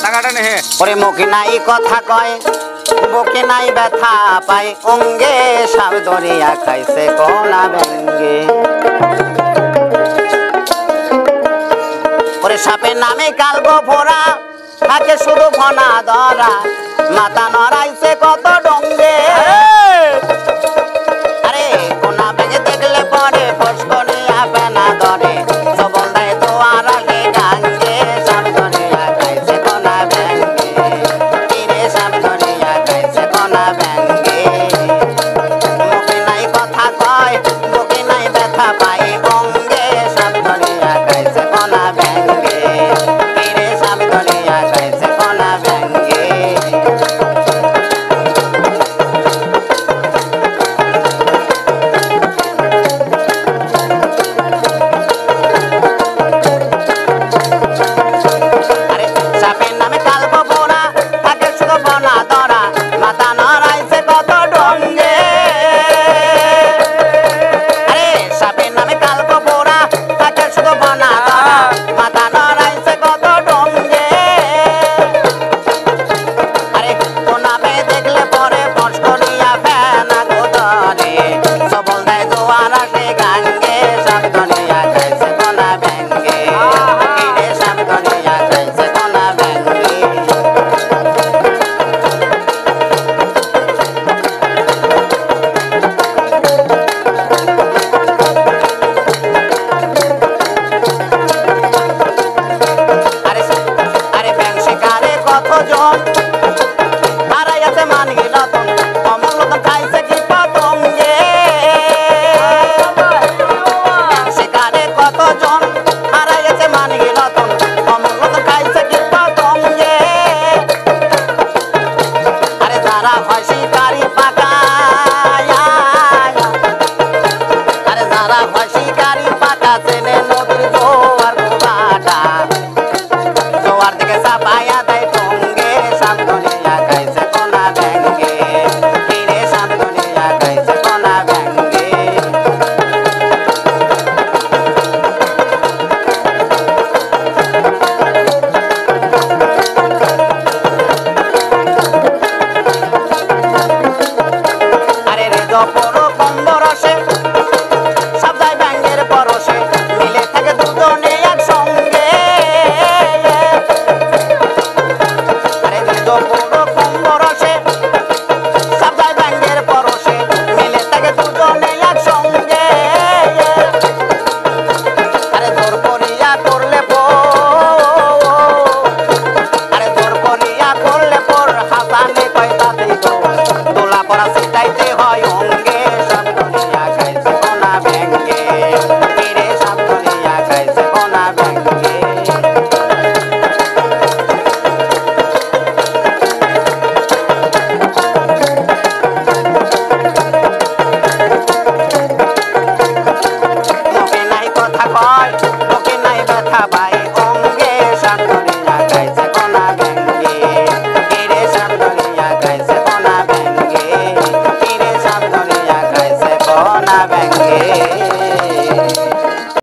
মাথা কাটা নে ওরে মুখে নাই কথা কয় বুকে নাই ব্যথা পায় অঙ্গে সাপ ধরিয়া খাইছে কোনা ব্যঙ্গে ওরে সাপের নামে কালগো ফোরা থাকে শুধু ফনা ধরা মাথা নড়াইছে কত ডঙ্গে আরে কোনা ব্যাঙে দেখলে পরে ফসকনিয়া ফেনা ধরে সবল দেয় তো আর আগে ডাঙ্গে সাপ ধরিয়া খাইছে কোনা ব্যাঙ্গে তীরে সাপ ধরিয়া খাইছে কোনা ব্যাঙ্গে মুখে নাই কথা কয় বুকে নাই ব্যথা পায় অঙ্গে সাপ ধরিয়া খাইছে কোনা ব্যাঙ্গে তীরে সাপ ধরিয়া খাইছে কোনা ব্যাঙ্গে আরে সাপের নামে কালবো বোনা থাকে শুধু বনা ধরা মাথা নড়াইছে কত ডঙ্গে আরে সাপের নামে কালবো বোনা থাকে শুধু বনা ধরা মাথা নড়াইছে কত ডঙ্গে আরে কোনাবে দেখলে পরে ফসকনিয়া ফেনা গোদরে সবল দেয় জোয়ার আসে গাঙ্গে সাপ ধরিয়া খাইছে কোনা ব্যাঙ্গে তীরে সাপ ধরিয়া খাইছে কোনা ব্যাঙ্গে আরে আরে ব্যাং শিকারে কতজন হারাইয়াছে মানগি রতন অমল রতন খাইছে কি পতঙ্গে ব্যাং শিকারে কতজন হারাইয়াছে মানগি রতন অমল রতন খাইছে কি পতঙ্গে আরে যারা হয় শিকারি পাকায় আরে যারা হয় শিকারি পাকা চেনে